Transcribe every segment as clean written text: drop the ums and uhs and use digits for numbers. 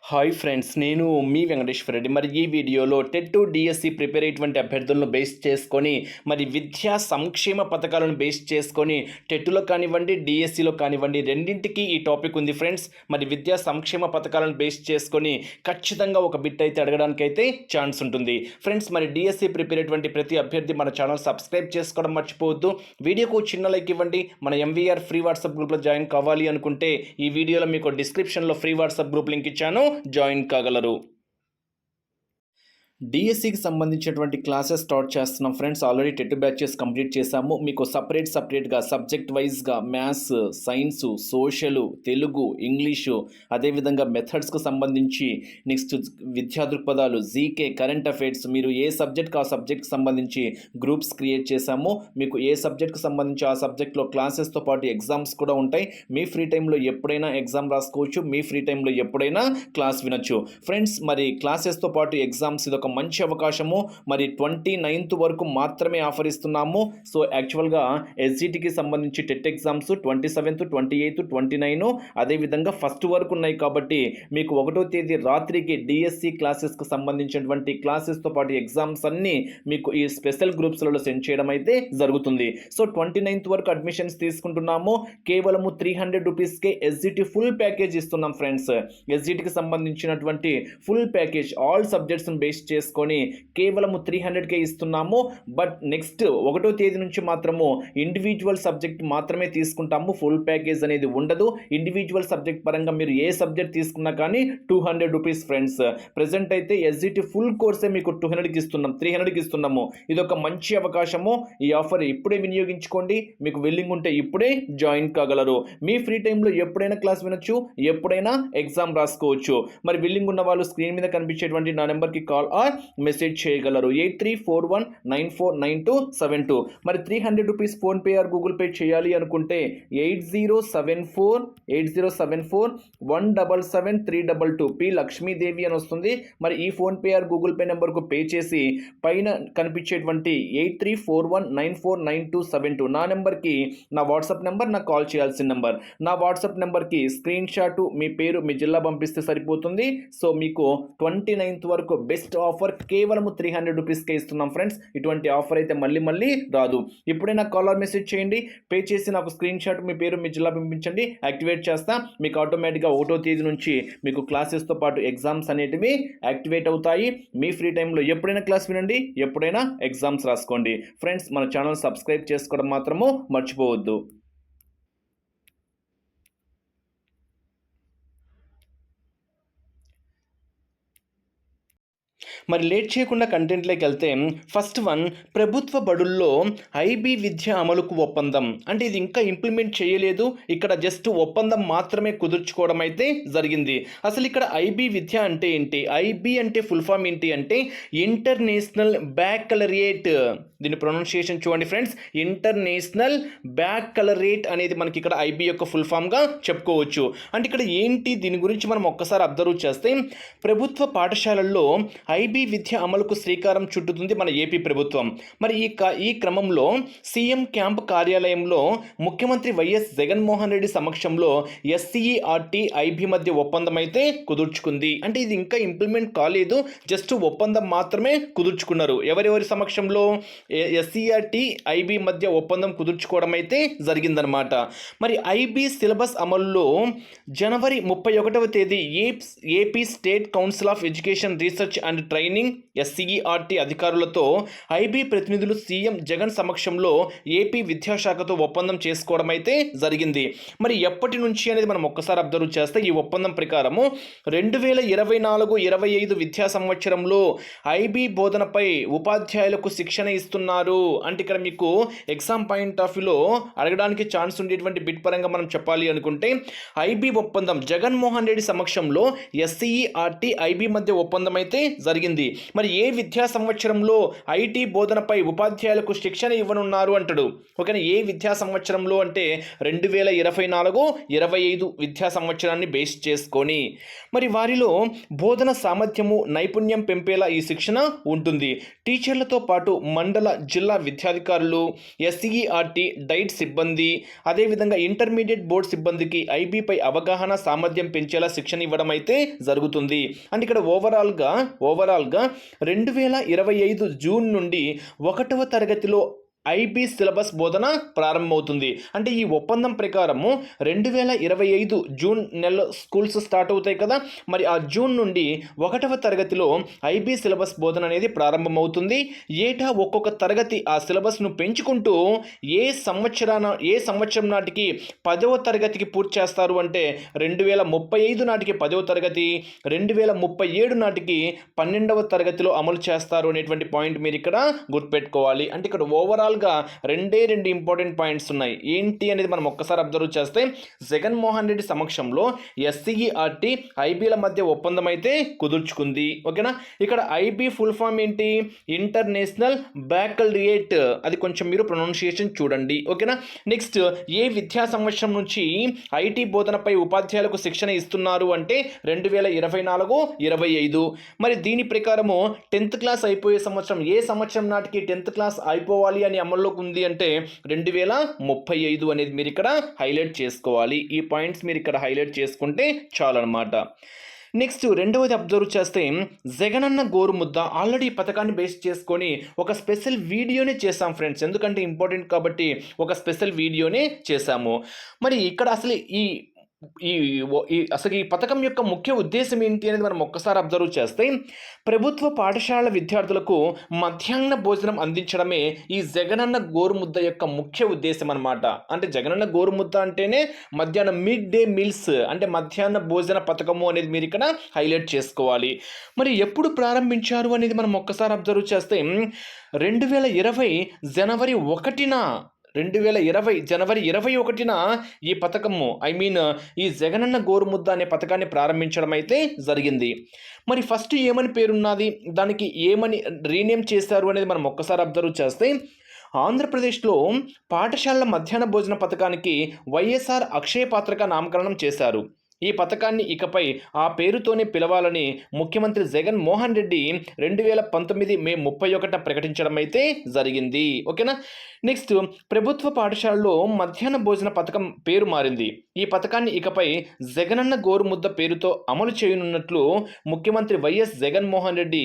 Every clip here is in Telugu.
హాయ్ ఫ్రెండ్స్, నేను మీ వెంకటేశ్వర రెడ్డి. మరి ఈ వీడియోలో టెట్ డిఎస్సి ప్రిపేర్ అయ్యేటువంటి అభ్యర్థులను బేస్ చేసుకొని మరి విద్యా సంక్షేమ పథకాలను బేస్ చేసుకొని టెట్లో కానివ్వండి, డిఎస్సిలో కానివ్వండి, రెండింటికి ఈ టాపిక్ ఉంది ఫ్రెండ్స్. మరి విద్యా సంక్షేమ పథకాలను బేస్ చేసుకొని ఖచ్చితంగా ఒక బిట్ అయితే అడగడానికి అయితే ఛాన్స్ ఉంటుంది ఫ్రెండ్స్. మరి డిఎస్సి ప్రిపేర్ అయ్యేటువంటి ప్రతి అభ్యర్థి మన ఛానల్ సబ్స్క్రైబ్ చేసుకోవడం మర్చిపోవద్దు. వీడియోకు చిన్న లైక్ ఇవ్వండి. మన ఎంవీఆర్ ఫ్రీ వాట్సాప్ గ్రూప్లో జాయిన్ కావాలి అనుకుంటే ఈ వీడియోలో మీకు డిస్క్రిప్షన్లో ఫ్రీ వాట్సాప్ గ్రూప్ లింక్ ఇచ్చాను, జాయిన్ కాగలరు. డిఎస్సికి సంబంధించినటువంటి క్లాసెస్ స్టార్ట్ చేస్తున్నాం friends. Already TET batches complete చేశాము. మీకు సపరేట్గా సబ్జెక్ట్ వైజ్గా maths, science, social, Telugu, English, అదేవిధంగా మెథడ్స్కు సంబంధించి నెక్స్ట్ విద్యా దృక్పథాలు, జీకే, కరెంట్ అఫైర్స్, మీరు ఏ సబ్జెక్ట్కి ఆ సబ్జెక్ట్కి సంబంధించి గ్రూప్స్ క్రియేట్ చేశాము. మీకు ఏ సబ్జెక్ట్కి సంబంధించి ఆ సబ్జెక్ట్లో క్లాసెస్తో పాటు ఎగ్జామ్స్ కూడా ఉంటాయి. మీ ఫ్రీ టైంలో ఎప్పుడైనా ఎగ్జామ్ రాసుకోవచ్చు, మీ ఫ్రీ టైంలో ఎప్పుడైనా క్లాస్ వినొచ్చు ఫ్రెండ్స్. మరి క్లాసెస్తో పాటు ఎగ్జామ్స్ ఇది ఒక మంచి అవకాశము. మరి 29th వరకు మాత్రమే ఆఫర్ ఇస్తున్నాము. సో యాక్చువల్గా ఎస్జిటికి సంబంధించి టెట్ ఎగ్జామ్స్ 27th, 28th, 29 అదేవిధంగా 1st వరకు ఉన్నాయి. కాబట్టి మీకు 1వ తేదీ రాత్రికి డిఎస్సి క్లాసెస్కి సంబంధించినటువంటి క్లాసెస్తో పాటు ఎగ్జామ్స్ అన్నీ మీకు ఈ స్పెషల్ గ్రూప్స్లలో సెండ్ చేయడం అయితే జరుగుతుంది. సో 29th వరకు అడ్మిషన్స్ తీసుకుంటున్నాము. కేవలము 300 రూపీస్కే ఎస్జిటి ఫుల్ ప్యాకేజ్ ఇస్తున్నాం ఫ్రెండ్స్. ఎస్జిటికి సంబంధించినటువంటి ఫుల్ ప్యాకేజ్ ఆల్ సబ్జెక్ట్స్ని బేస్ చేసుకొని కేవలము 300కే ఇస్తున్నాము. బట్ నెక్స్ట్ 1వ తేదీ నుంచి మాత్రము ఇండివిజువల్ సబ్జెక్ట్ మాత్రమే తీసుకుంటాము. ఫుల్ ప్యాకేజ్ అనేది ఉండదు. ఇండివిజువల్ సబ్జెక్ట్ పరంగా మీరు ఏ సబ్జెక్ట్ తీసుకున్నా కానీ 200 రూపీస్ ఫ్రెండ్స్. ప్రజెంట్ అయితే ఎస్జిటి ఫుల్ కోర్సే మీకు 200కి ఇస్తున్నాం, 300కి ఇస్తున్నాము. ఇది ఒక మంచి అవకాశము. ఈ ఆఫర్ ఇప్పుడే వినియోగించుకోండి. మీకు విల్లింగ్ ఉంటే ఇప్పుడే జాయిన్ కాగలరు. మీ ఫ్రీ టైంలో ఎప్పుడైనా క్లాస్ వినొచ్చు, ఎప్పుడైనా ఎగ్జామ్ రాసుకోవచ్చు. మరి విల్లింగ్ ఉన్న వాళ్ళు స్క్రీన్ మీద కనిపించేటువంటి నా నెంబర్కి కాల్ ఆర్ మెసేజ్ చేయగలరు. 8341949272. మరి 300 rupees PhonePe are Google pay చేయాలి అనుకుంటే 8074 పి లక్ష్మీదేవి అని వస్తుంది. మరి ఈ ఫోన్పే ఆర్ గూగుల్ పే నెంబర్కు పే చేసి పైన కనిపించేటువంటి 8341949272 నా నెంబర్కి, నా వాట్సాప్ నెంబర్, నాకు కాల్ చేయాల్సిన నెంబర్, నా వాట్సాప్ నెంబర్కి స్క్రీన్ షాట్, మీ పేరు, మీ జిల్లా పంపిస్తే సరిపోతుంది. సో మీకు 29th వరకు బెస్ట్ ఆఫర్ కేవలం 300 రూపీస్కే ఇస్తున్నాం ఫ్రెండ్స్. ఇటువంటి ఆఫర్ అయితే మళ్ళీ రాదు. ఇప్పుడే నాకు కాల్ ఆర్ మెసేజ్ చేయండి, పే చేసి నాకు స్క్రీన్ షాట్, మీ పేరు, మీ జిల్లా పంపించండి, యాక్టివేట్ చేస్తా. మీకు ఆటోమేటిక్గా 1వ తేదీ నుంచి మీకు క్లాసెస్తో పాటు ఎగ్జామ్స్ అనేటివి యాక్టివేట్ అవుతాయి. మీ ఫ్రీ టైంలో ఎప్పుడైనా క్లాస్ వినండి, ఎప్పుడైనా ఎగ్జామ్స్ రాసుకోండి ఫ్రెండ్స్. మన ఛానల్ సబ్స్క్రైబ్ చేసుకోవడం మాత్రము మర్చిపోవద్దు. మరి లేట్ చేయకుండా కంటెంట్లోకి వెళ్తే ఫస్ట్ వన్, ప్రభుత్వ బడుల్లో ఐబీ విద్య అమలుకు ఒప్పందం. అంటే ఇది ఇంకా ఇంప్లిమెంట్ చేయలేదు, ఇక్కడ జస్ట్ ఒప్పందం మాత్రమే కుదుర్చుకోవడం అయితే జరిగింది. అసలు ఇక్కడ ఐబీ విద్య అంటే ఏంటి? ఐబీ అంటే ఫుల్ ఫామ్ ఏంటి అంటే ఇంటర్నేషనల్ బ్యాకలరేట్. దీని ప్రొనౌన్సియేషన్ చూడండి ఫ్రెండ్స్, ఇంటర్నేషనల్ బ్యాకలరేట్ అనేది మనకి ఇక్కడ ఐబీ యొక్క ఫుల్ ఫామ్గా చెప్పుకోవచ్చు. అంటే ఇక్కడ ఏంటి, దీని గురించి మనం ఒక్కసారి అబ్జర్వ్ చేస్తే ప్రభుత్వ పాఠశాలల్లో ఐబీ విద్య అమలుకు శ్రీకారం చుట్టుతుంది మన ఏపీ ప్రభుత్వం. మరి ఈ క్రమంలో సీఎం క్యాంప్ కార్యాలయంలో ముఖ్యమంత్రి వైఎస్ జగన్మోహన్ రెడ్డి సమక్షంలో ఎస్సీఈఆర్టీ ఐబీ మధ్య ఒప్పందం అయితే కుదుర్చుకుంది. అంటే ఇది ఇంకా ఇంప్లిమెంట్ కాలేదు, జస్ట్ ఒప్పందం మాత్రమే కుదుర్చుకున్నారు. ఎవరెవరి సమక్షంలో? ఎస్సీఆర్టీ ఐబీ మధ్య ఒప్పందం కుదుర్చుకోవడం అయితే జరిగిందనమాట. మరి ఐబీ సిలబస్ అమలులో జనవరి 31వ తేదీ AP state council of education research and training SCERT అధికారులతో ఐబీ ప్రతినిధులు సీఎం జగన్ సమక్షంలో ఏపీ విద్యాశాఖతో ఒప్పందం చేసుకోవడం అయితే జరిగింది. మరి ఎప్పటి నుంచి అనేది మనం ఒక్కసారి అబ్జర్వ్ చేస్తే ఈ ఒప్పందం ప్రకారము 2024-25 విద్యా సంవత్సరంలో ఐబీ బోధనపై ఉపాధ్యాయులకు శిక్షణ ఇస్తున్నారు. అంటే ఇక్కడ మీకు ఎగ్జామ్ పాయింట్ ఆఫ్ వ్యూలో అడగడానికి ఛాన్స్ ఉండేటువంటి బిట్ పరంగా మనం చెప్పాలి అనుకుంటే ఐబీ ఒప్పందం జగన్మోహన్ రెడ్డి సమక్షంలో ఎస్సీఈఆర్టీ ఐబీ మధ్య ఒప్పందం అయితే జరిగింది. జరిగింది. మరి ఏ విద్యా సంవత్సరంలో ఐటీ బోధనపై ఉపాధ్యాయులకు శిక్షణ ఇవ్వనున్నారు అంటాడు. ఓకేనా, ఏ విద్యా సంవత్సరంలో అంటే 2024-25 విద్యా సంవత్సరాన్ని బేస్ చేసుకొని మరి వారిలో బోధన సామర్థ్యము నైపుణ్యం పెంపేలా ఈ శిక్షణ ఉంటుంది. టీచర్లతో పాటు మండల జిల్లా విద్యాధికారులు, ఎస్ఈఆర్టీ డైట్ సిబ్బంది, అదేవిధంగా ఇంటర్మీడియట్ బోర్డు సిబ్బందికి ఐబీపై అవగాహన సామర్థ్యం పెంచేలా శిక్షణ ఇవ్వడం అయితే జరుగుతుంది. అంటే ఇక్కడ ఓవరాల్గా 2025 జూన్ నుండి 1వ తరగతిలో ఐబీ సిలబస్ బోధన ప్రారంభమవుతుంది. అంటే ఈ ఒప్పందం ప్రకారము 2025 జూన్ నెలలో స్కూల్స్ స్టార్ట్ అవుతాయి కదా, మరి ఆ జూన్ నుండి 1వ తరగతిలో ఐబీ సిలబస్ బోధన అనేది ప్రారంభమవుతుంది. ఏటా ఒక్కొక్క తరగతి ఆ సిలబస్ను పెంచుకుంటూ ఏ సంవత్సరం నాటికి 10వ తరగతికి పూర్తి చేస్తారు అంటే 2035 నాటికి 10వ తరగతి, 2037 నాటికి 12వ తరగతిలో అమలు చేస్తారు అనేటువంటి పాయింట్ మీరు ఇక్కడ గుర్తుపెట్టుకోవాలి. అంటే ఇక్కడ ఓవరాల్ రెండే ఇంపార్టెంట్ పాయింట్స్ ఉన్నాయి. ఏంటి అనేది మనం ఒక్కసారి అబ్జర్వ్ చేస్తే, జగన్మోహన్ రెడ్డి సమక్షంలో ఎస్సీఈఆర్టీ ఐబీల మధ్య ఒప్పందం అయితే కుదుర్చుకుంది. ఓకేనా, ఇక్కడ ఐబీ ఫుల్ ఫామ్ ఏంటి, ఇంటర్నేషనల్ బ్యాకలరేట్, అది కొంచెం మీరు ప్రొనౌన్సియేషన్ చూడండి. ఓకేనా, నెక్స్ట్ ఏ విద్యా సంవత్సరం నుంచి ఐటీ బోధనపై ఉపాధ్యాయులకు శిక్షణ ఇస్తున్నారు అంటే 2024-25. మరి దీని ప్రకారము 10th క్లాస్ అయిపోయే సంవత్సరం, ఏ సంవత్సరం నాటికి 10th క్లాస్ అయిపోవాలి అని అమల్లోకి ఉంది అంటే 2035 అనేది మీరు ఇక్కడ హైలైట్ చేసుకోవాలి. ఈ పాయింట్స్ మీరు ఇక్కడ హైలైట్ చేసుకుంటే చాలన్నమాట. నెక్స్ట్ రెండవది అబ్జర్వ్ చేస్తే, జగనన్న గోరుముద్ద ఆల్రెడీ ఈ పథకాన్ని బేస్ చేసుకొని ఒక స్పెషల్ వీడియోనే చేసాం ఫ్రెండ్స్. ఎందుకంటే ఇంపార్టెంట్ కాబట్టి ఒక స్పెషల్ వీడియోనే చేశాము. మరి ఇక్కడ అసలు ఈ పథకం యొక్క ముఖ్య ఉద్దేశం ఏంటి అనేది మనం ఒక్కసారి అబ్జర్వ్ చేస్తే, ప్రభుత్వ పాఠశాల విద్యార్థులకు మధ్యాహ్న భోజనం అందించడమే ఈ జగనన్న గోరుముద్ద యొక్క ముఖ్య ఉద్దేశం అన్నమాట. అంటే జగనన్న గోరుముద్ద అంటేనే మధ్యాహ్నం మిడ్ డే మీల్స్, అంటే మధ్యాహ్న భోజన పథకము అనేది మీరు ఇక్కడ హైలైట్ చేసుకోవాలి. మరి ఎప్పుడు ప్రారంభించారు అనేది మనం ఒక్కసారి అబ్జర్వ్ చేస్తే 2020 జనవరి 1న 2020 జనవరి 21న ఈ పథకము ఈ జగనన్న గోరుముద్ద అనే పథకాన్ని ప్రారంభించడం అయితే జరిగింది. మరి ఫస్ట్ ఏమని పేరున్నది, దానికి ఏమని రీనేమ్ చేశారు అనేది మనం ఒక్కసారి అబ్జర్వ్ చేస్తే, ఆంధ్రప్రదేశ్లో పాఠశాలల మధ్యాహ్న భోజన పథకానికి వైఎస్ఆర్ అక్షయ పాత్రగా నామకరణం చేశారు. ఈ పథకాన్ని ఇకపై ఆ పేరుతోనే పిలవాలని ముఖ్యమంత్రి జగన్మోహన్ రెడ్డి 2019 మే 31న ప్రకటించడం అయితే జరిగింది. ఓకేనా, నెక్స్ట్ ప్రభుత్వ పాఠశాలలో మధ్యాహ్న భోజన పథకం పేరు మారింది. ఈ పథకాన్ని ఇకపై జగనన్న గోరుముద్ద పేరుతో అమలు చేయనున్నట్లు ముఖ్యమంత్రి వైఎస్ జగన్మోహన్ రెడ్డి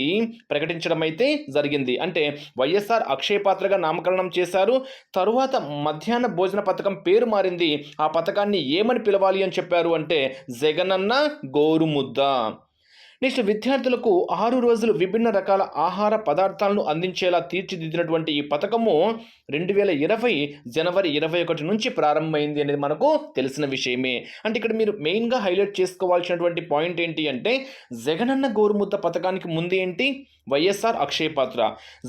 ప్రకటించడం అయితే జరిగింది. అంటే వైఎస్ఆర్ అక్షయ పాత్రగా నామకరణం చేశారు, తరువాత మధ్యాహ్న భోజన పథకం పేరు మారింది. ఆ పథకాన్ని ఏమని పిలవాలి అని చెప్పారు అంటే జగనన్న గోరుముద్ద. నెక్స్ట్ విద్యార్థులకు 6 రోజులు విభిన్న రకాల ఆహార పదార్థాలను అందించేలా తీర్చిదిద్దినటువంటి ఈ పథకము 2020 జనవరి 21 నుంచి ప్రారంభమైంది అనేది మనకు తెలిసిన విషయమే. అంటే ఇక్కడ మీరు మెయిన్గా హైలైట్ చేసుకోవాల్సినటువంటి పాయింట్ ఏంటి అంటే, జగనన్న గోరుముద్ద పథకానికి ముందు ఏంటి, వైఎస్ఆర్ అక్షయ పాత్ర.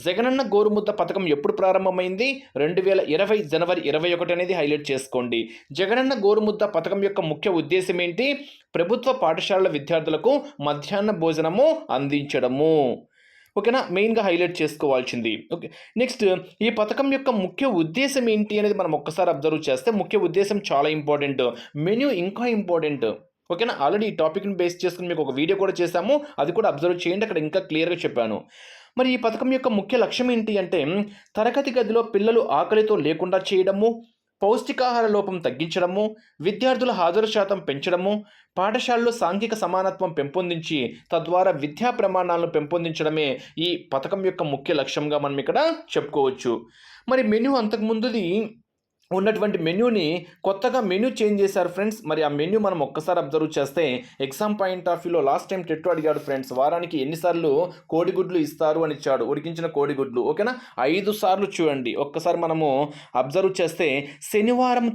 జగనన్న గోరుముద్ద పథకం ఎప్పుడు ప్రారంభమైంది, 2020 జనవరి 21 అనేది హైలైట్ చేసుకోండి. జగనన్న గోరుముద్ద పథకం యొక్క ముఖ్య ఉద్దేశం ఏంటి, ప్రభుత్వ పాఠశాలల విద్యార్థులకు మధ్యాహ్న భోజనము అందించడము. ఓకేనా, మెయిన్గా హైలైట్ చేసుకోవాల్సింది. ఓకే, నెక్స్ట్ ఈ పథకం యొక్క ముఖ్య ఉద్దేశం ఏంటి అనేది మనం ఒక్కసారి అబ్జర్వ్ చేస్తే, ముఖ్య ఉద్దేశం చాలా ఇంపార్టెంట్, మెన్యూ ఇంకా ఇంపార్టెంట్. ఓకేనా, ఆల్రెడీ ఈ టాపిక్ని బేస్ చేసుకుని మీకు ఒక వీడియో కూడా చేశాము, అది కూడా అబ్జర్వ్ చేయండి, అక్కడ ఇంకా క్లియర్గా చెప్పాను. మరి ఈ పథకం యొక్క ముఖ్య లక్ష్యం ఏంటి అంటే, తరగతి గదిలో పిల్లలు ఆకలితో లేకుండా చేయడము, పౌష్టికాహార లోపం తగ్గించడము, విద్యార్థుల హాజరు శాతం పెంచడము, పాఠశాలలో సాంఘిక సమానత్వం పెంపొందించి తద్వారా విద్యా ప్రమాణాలను పెంపొందించడమే ఈ పథకం యొక్క ముఖ్య లక్ష్యంగా మనం ఇక్కడ చెప్పుకోవచ్చు. మరి మెనూ అంతకుముందుది ఉన్నటువంటి మెన్యూని కొత్తగా మెన్యూ చేంజ్ చేశారు ఫ్రెండ్స్. మరి ఆ మెన్యూ మనం ఒక్కసారి అబ్జర్వ్ చేస్తే, ఎగ్జామ్ పాయింట్ ఆఫ్ వ్యూలో లాస్ట్ టైం టెట్ అడిగాడు ఫ్రెండ్స్, వారానికి ఎన్నిసార్లు కోడిగుడ్లు ఇస్తారు అని ఇచ్చాడు, ఉడికించిన కోడిగుడ్లు. ఓకేనా, 5 సార్లు చూడండి. ఒక్కసారి మనము అబ్జర్వ్ చేస్తే శనివారం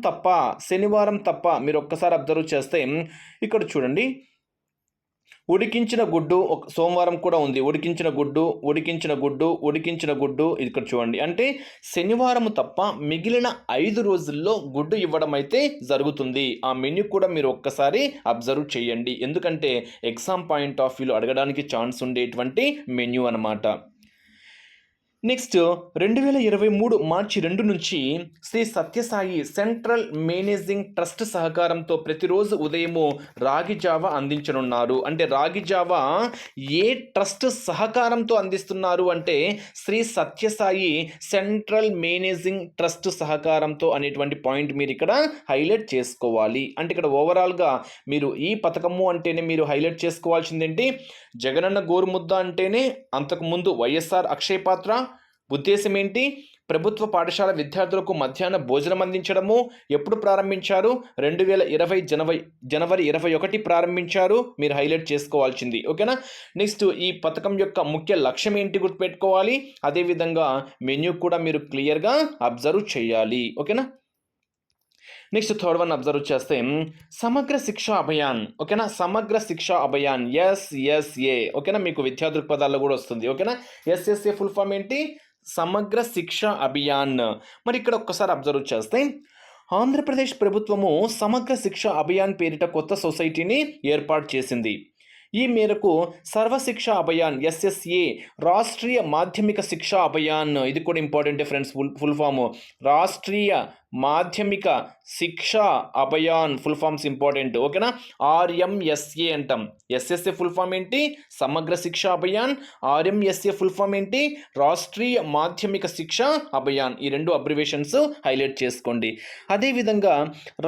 తప్ప మీరు ఒక్కసారి అబ్జర్వ్ చేస్తే ఇక్కడ చూడండి, ఉడికించిన గుడ్డు సోమవారం కూడా ఉంది. ఉడికించిన గుడ్డు, ఉడికించిన గుడ్డు, ఉడికించిన గుడ్డు ఇక్కడ చూడండి. అంటే శనివారం తప్ప మిగిలిన 5 రోజుల్లో గుడ్డు ఇవ్వడం అయితే జరుగుతుంది. ఆ మెన్యూ కూడా మీరు ఒక్కసారి అబ్జర్వ్ చేయండి. ఎందుకంటే ఎగ్జామ్ పాయింట్ ఆఫ్ వ్యూలో అడగడానికి ఛాన్స్ ఉండేటువంటి మెన్యూ అన్నమాట. నెక్స్ట్ 2023 మార్చి 2 నుంచి Shri Sathya Sai central managing trust సహకారంతో ప్రతిరోజు ఉదయము రాగి జావా అందించనున్నారు. అంటే రాగి జావా ఏ ట్రస్ట్ సహకారంతో అందిస్తున్నారు అంటే Shri Sathya Sai central managing trust సహకారంతో అనేటువంటి పాయింట్ మీరు ఇక్కడ హైలైట్ చేసుకోవాలి. అంటే ఇక్కడ ఓవరాల్గా మీరు ఈ పథకము అంటేనే మీరు హైలైట్ చేసుకోవాల్సింది ఏంటి, జగనన్న గోరుముద్ద అంటేనే అంతకుముందు వైఎస్ఆర్ అక్షయ పాత్ర. ఉద్దేశం ఏంటి, ప్రభుత్వ పాఠశాల విద్యార్థులకు మధ్యాహ్న భోజనం అందించడము. ఎప్పుడు ప్రారంభించారు, 2020 జనవరి 21 ప్రారంభించారు. మీరు హైలైట్ చేసుకోవాల్సింది. ఓకేనా. నెక్స్ట్ ఈ పథకం యొక్క ముఖ్య లక్ష్యం ఏంటి గుర్తుపెట్టుకోవాలి. అదేవిధంగా మెన్యూ కూడా మీరు క్లియర్గా అబ్జర్వ్ చేయాలి. ఓకేనా. నెక్స్ట్ థర్డ్ వన్ అబ్జర్వ్ చేస్తే సమగ్ర శిక్ష అభియాన్. ఓకేనా, సమగ్ర శిక్ష అభియాన్ SSA. ఓకేనా, మీకు విద్యా దృక్పథాల్లో కూడా వస్తుంది. ఓకేనా, SSA ఫుల్ ఫామ్ ఏంటి, సమగ్ర శిక్ష అభియాన్. మరి ఇక్కడ ఒక్కసారి అబ్జర్వ్ చేస్తే ఆంధ్రప్రదేశ్ ప్రభుత్వము సమగ్ర శిక్ష అభియాన్ పేరిట కొత్త సొసైటీని ఏర్పాటు చేసింది. ఈ మేరకు సర్వశిక్ష అభియాన్ SSA రాష్ట్రీయ మాధ్యమిక శిక్ష అభియాన్, ఇది కూడా important friends, full form Rashtriya Madhyamik Shiksha Abhiyan full forms important. ఓకేనా, RMSA అంటాం. SSA ఫుల్ ఫామ్ ఏంటి, సమగ్ర శిక్ష అభియాన్. RMSA ఫుల్ ఫామ్ ఏంటి, రాష్ట్రీయ మాధ్యమిక శిక్ష అభియాన్. ఈ రెండు అబ్రివేషన్స్ హైలైట్ చేసుకోండి. అదేవిధంగా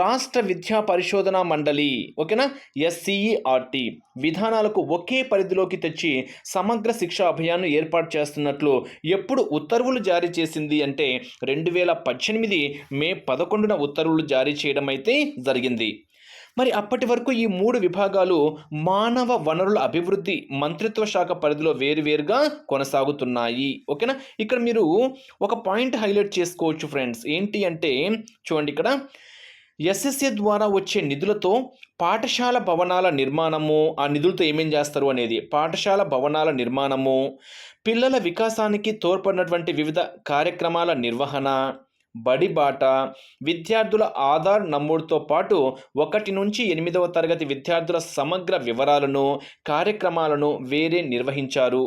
రాష్ట్ర విద్యా పరిశోధన మండలి, ఓకేనా, SCERT విధానాలకు ఒకే పరిధిలోకి తెచ్చి సమగ్ర శిక్ష అభియాన్ ఏర్పాటు చేస్తున్నట్లు ఎప్పుడు ఉత్తర్వులు జారీ చేసింది అంటే 2018 మే 11న ఉత్తర్వులు జారీ చేయడం అయితే జరిగింది. మరి అప్పటి వరకు ఈ 3 విభాగాలు మానవ వనరుల అభివృద్ధి మంత్రిత్వ శాఖ పరిధిలో వేరువేరుగా కొనసాగుతున్నాయి. ఓకేనా, ఇక్కడ మీరు ఒక పాయింట్ హైలైట్ చేసుకోవచ్చు ఫ్రెండ్స్. ఏంటి అంటే చూడండి, ఇక్కడ SSA ద్వారా వచ్చే నిధులతో పాఠశాల భవనాల నిర్మాణము, ఆ నిధులతో ఏమేం చేస్తారు అనేది, పాఠశాల భవనాల నిర్మాణము, పిల్లల వికాసానికి తోడ్పడినటువంటి వివిధ కార్యక్రమాల నిర్వహణ, బడిబాట, విద్యార్థుల ఆధార్ నమోదుతో పాటు 1 నుంచి 8వ తరగతి విద్యార్థుల సమగ్ర వివరాలను, కార్యక్రమాలను వీరే నిర్వహించారు.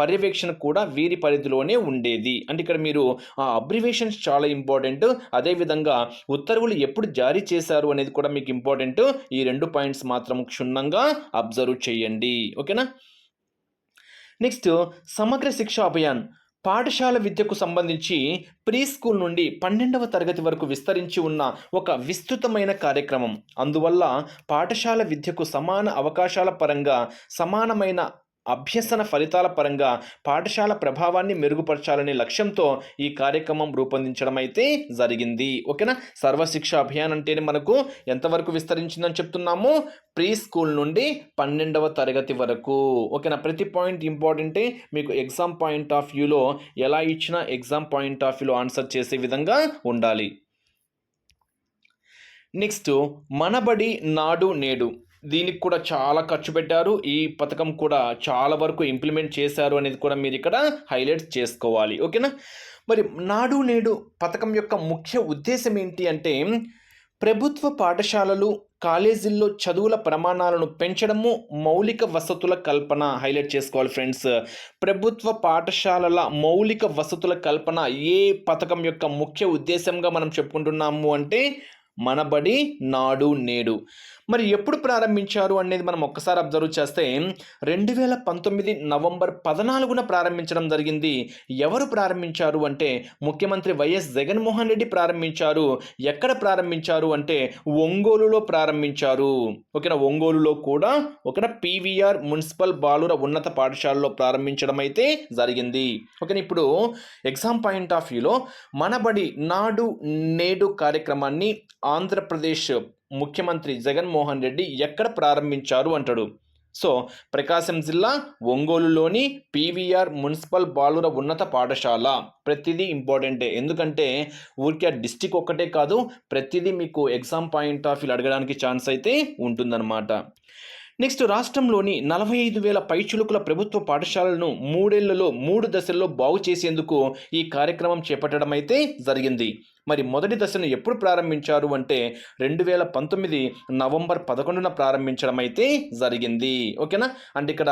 పర్యవేక్షణ కూడా వీరి పరిధిలోనే ఉండేది. అంటే ఇక్కడ మీరు ఆ అబ్రివేషన్స్ చాలా ఇంపార్టెంట్. అదేవిధంగా ఉత్తర్వులు ఎప్పుడు జారీ చేశారు అనేది కూడా మీకు ఇంపార్టెంట్. ఈ 2 పాయింట్స్ మాత్రం క్షుణ్ణంగా అబ్జర్వ్ చేయండి. ఓకేనా. నెక్స్ట్ సమగ్ర శిక్ష అభియాన్ పాఠశాల విద్యకు సంబంధించి ప్రీ స్కూల్ నుండి 12వ తరగతి వరకు విస్తరించి ఉన్న ఒక విస్తృతమైన కార్యక్రమం. అందువల్ల పాఠశాల విద్యకు సమాన అవకాశాల పరంగా, సమానమైన అభ్యసన ఫలితాల పరంగా పాఠశాల ప్రభావాన్ని మెరుగుపరచాలనే లక్ష్యంతో ఈ కార్యక్రమం రూపొందించడం అయితే జరిగింది. ఓకేనా, సర్వశిక్ష అభియాన్ అంటేనే మనకు ఎంతవరకు విస్తరించిందని చెప్తున్నాము, ప్రీ స్కూల్ నుండి 12వ తరగతి వరకు. ఓకేనా, ప్రతి పాయింట్ ఇంపార్టెంటే. మీకు ఎగ్జామ్ పాయింట్ ఆఫ్ వ్యూలో ఎలా ఇచ్చినా ఎగ్జామ్ పాయింట్ ఆఫ్ వ్యూలో ఆన్సర్ చేసే విధంగా ఉండాలి. నెక్స్ట్ మనబడి నాడు నేడు, దీనికి కూడా చాలా ఖర్చు పెట్టారు. ఈ పథకం కూడా చాలా వరకు ఇంప్లిమెంట్ చేశారు అనేది కూడా మీరు ఇక్కడ హైలైట్ చేసుకోవాలి. ఓకేనా. మరి నాడు నేడు పథకం యొక్క ముఖ్య ఉద్దేశం ఏంటి అంటే ప్రభుత్వ పాఠశాలలు, కాలేజీల్లో చదువుల ప్రమాణాలను పెంచడము, మౌలిక వసతుల కల్పన హైలైట్ చేసుకోవాలి ఫ్రెండ్స్. ప్రభుత్వ పాఠశాలల మౌలిక వసతుల కల్పన ఏ పథకం యొక్క ముఖ్య ఉద్దేశంగా మనం చెప్పుకుంటున్నాము అంటే మనబడి నాడు నేడు. మరి ఎప్పుడు ప్రారంభించారు అనేది మనం ఒక్కసారి అబ్జర్వ్ చేస్తే 2019 నవంబర్ 14న ప్రారంభించడం జరిగింది. ఎవరు ప్రారంభించారు అంటే ముఖ్యమంత్రి వైఎస్ జగన్మోహన్ రెడ్డి ప్రారంభించారు. ఎక్కడ ప్రారంభించారు అంటే ఒంగోలులో ప్రారంభించారు. ఓకేనా, ఒంగోలులో కూడా ఒక PVR మున్సిపల్ బాలుర ఉన్నత పాఠశాలలో ప్రారంభించడం అయితే జరిగింది. ఓకేనా, ఇప్పుడు ఎగ్జామ్ పాయింట్ ఆఫ్ వ్యూలో మనబడి నాడు నేడు కార్యక్రమాన్ని ఆంధ్రప్రదేశ్ ముఖ్యమంత్రి జగన్మోహన్ రెడ్డి ఎక్కడ ప్రారంభించారు అంటాడు. సో ప్రకాశం జిల్లా ఒంగోలులోని PVR మున్సిపల్ బాలుర ఉన్నత పాఠశాల. ప్రతిదీ ఇంపార్టెంటే, ఎందుకంటే ఊరికే డిస్టిక్ ఒక్కటే కాదు, ప్రతిదీ మీకు ఎగ్జామ్ పాయింట్ ఆఫ్ వ్యూ అడగడానికి ఛాన్స్ అయితే ఉంటుందన్నమాట. నెక్స్ట్ రాష్ట్రంలోని 45,000 పైచిలుకుల ప్రభుత్వ పాఠశాలలను 3 ఏళ్లలో 3 దశల్లో బాగు చేసేందుకు ఈ కార్యక్రమం చేపట్టడం అయితే జరిగింది. మరి మొదటి దశను ఎప్పుడు ప్రారంభించారు అంటే 2019 నవంబర్ 11న ప్రారంభించడం అయితే జరిగింది. ఓకేనా, అంటే ఇక్కడ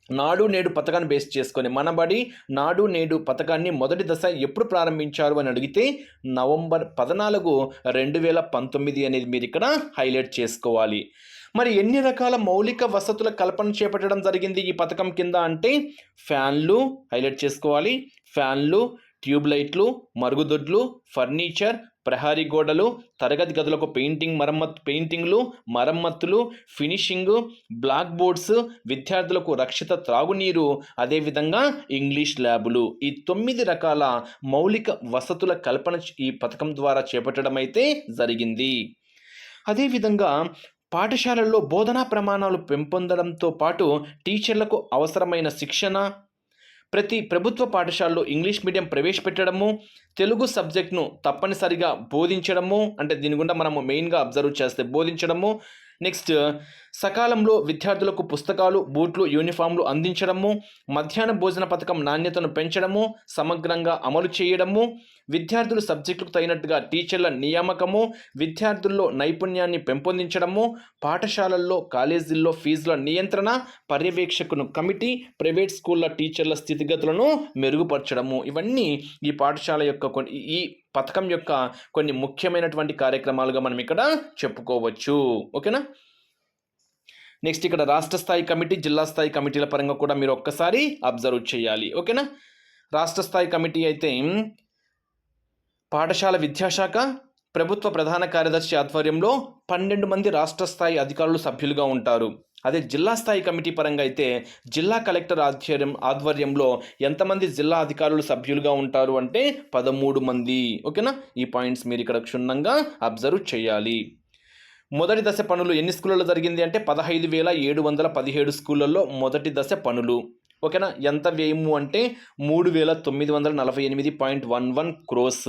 నాడు నేడు పథకాన్ని బేస్ చేసుకొని మనబడి నాడు నేడు పథకాన్ని మొదటి దశ ఎప్పుడు ప్రారంభించారు అని అడిగితే నవంబర్ 14, 2019 అనేది మీరు ఇక్కడ హైలైట్ చేసుకోవాలి. మరి ఎన్ని రకాల మౌలిక వసతుల కల్పన చేపట్టడం జరిగింది ఈ పథకం కింద అంటే ఫ్యాన్లు హైలైట్ చేసుకోవాలి, ఫ్యాన్లు, ట్యూబ్ లైట్లు, మరుగుదొడ్లు, ఫర్నిచర్, ప్రహరీ గోడలు, తరగతి గదులకు పెయింటింగ్లు, మరమ్మతులు, ఫినిషింగ్, బ్లాక్ బోర్డ్స్, విద్యార్థులకు రక్షిత త్రాగునీరు, అదేవిధంగా ఇంగ్లీష్ ల్యాబులు, ఈ 9 రకాల మౌలిక వసతుల కల్పన ఈ పథకం ద్వారా చేపట్టడం అయితే జరిగింది. అదేవిధంగా పాఠశాలల్లో బోధనా ప్రమాణాలు పెంపొందడంతో పాటు టీచర్లకు అవసరమైన శిక్షణ, ప్రతి ప్రభుత్వ పాఠశాలలో ఇంగ్లీష్ మీడియం ప్రవేశపెట్టడము, తెలుగు సబ్జెక్ట్ను తప్పనిసరిగా బోధించడము, అంటే దీని గుండా మనము మెయిన్గా అబ్జర్వ్ చేస్తే బోధించడము. నెక్స్ట్ సకాలంలో విద్యార్థులకు పుస్తకాలు, బూట్లు, యూనిఫామ్లు అందించడము, మధ్యాహ్న భోజన పథకం నాణ్యతను పెంచడము, సమగ్రంగా అమలు చేయడము, విద్యార్థులు సబ్జెక్టులకు తగినట్టుగా టీచర్ల నియామకము, విద్యార్థుల్లో నైపుణ్యాన్ని పెంపొందించడము, పాఠశాలల్లో కాలేజీల్లో ఫీజుల నియంత్రణ, పర్యవేక్షకును కమిటీ, ప్రైవేట్ స్కూళ్ళ టీచర్ల స్థితిగతులను మెరుగుపరచడము, ఇవన్నీ ఈ పాఠశాల యొక్క ఈ పథకం యొక్క కొన్ని ముఖ్యమైనటువంటి కార్యక్రమాలుగా మనం ఇక్కడ చెప్పుకోవచ్చు. ఓకేనా, నెక్స్ట్ ఇక్కడ రాష్ట్ర స్థాయి కమిటీ, జిల్లా స్థాయి కమిటీల పరంగా కూడా మీరు ఒక్కసారి అబ్జర్వ్ చేయాలి. ఓకేనా, రాష్ట్ర స్థాయి కమిటీ అయితే పాఠశాల విద్యాశాఖ ప్రభుత్వ ప్రధాన కార్యదర్శి ఆధ్వర్యంలో 12 మంది రాష్ట్ర స్థాయి అధికారులు సభ్యులుగా ఉంటారు. అదే జిల్లా స్థాయి కమిటీ పరంగా అయితే జిల్లా కలెక్టర్ ఆధ్వర్యంలో ఎంతమంది జిల్లా అధికారులు సభ్యులుగా ఉంటారు అంటే 13 మంది. ఓకేనా, ఈ పాయింట్స్ మీరు ఇక్కడ క్షుణ్ణంగా అబ్జర్వ్ చేయాలి. మొదటి దశ పనులు ఎన్ని స్కూళ్ళలో జరిగింది అంటే 15,717 స్కూళ్ళల్లో మొదటి దశ పనులు. ఓకేనా, ఎంత వ్యయము అంటే 3,948.11 crores.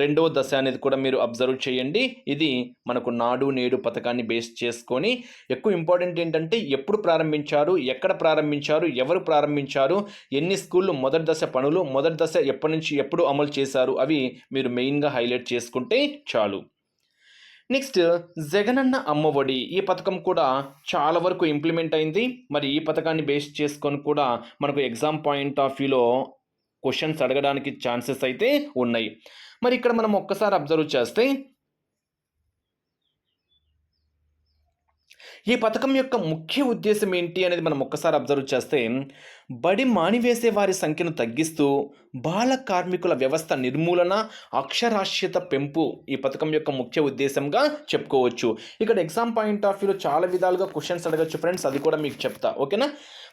రెండవ దశ అనేది కూడా మీరు అబ్జర్వ్ చేయండి. ఇది మనకు నాడు నేడు పథకాన్ని బేస్ చేసుకొని ఎక్కువ ఇంపార్టెంట్ ఏంటంటే ఎప్పుడు ప్రారంభించారు, ఎక్కడ ప్రారంభించారు, ఎవరు ప్రారంభించారు, ఎన్ని స్కూళ్ళు మొదటి దశ పనులు, మొదటి దశ ఎప్పటి నుంచి ఎప్పుడు అమలు చేశారు, అవి మీరు మెయిన్గా హైలైట్ చేసుకుంటే చాలు. నెక్స్ట్ జగనన్న అమ్మఒడి, ఈ పథకం కూడా చాలా వరకు ఇంప్లిమెంట్ అయింది. మరి ఈ పథకాన్ని బేస్ చేసుకొని కూడా మనకు ఎగ్జామ్ పాయింట్ ఆఫ్ వ్యూలో క్వశ్చన్స్ అడగడానికి ఛాన్సెస్ అయితే ఉన్నాయి. మరి ఇక్కడ మనం ఒక్కసారి అబ్జర్వ్ చేస్తే ఈ పథకం యొక్క ముఖ్య ఉద్దేశం ఏంటి అనేది మనం ఒక్కసారి అబ్జర్వ్ చేస్తే బడి మానివేసే వారి సంఖ్యను తగ్గిస్తూ బాల కార్మికుల వ్యవస్థ నిర్మూలన, అక్షరాస్యత పెంపు ఈ పథకం యొక్క ముఖ్య ఉద్దేశంగా చెప్పుకోవచ్చు. ఇక్కడ ఎగ్జామ్ పాయింట్ ఆఫ్ వ్యూలో చాలా విధాలుగా క్వశ్చన్స్ అడగచ్చు ఫ్రెండ్స్, అది కూడా మీకు చెప్తా. ఓకేనా,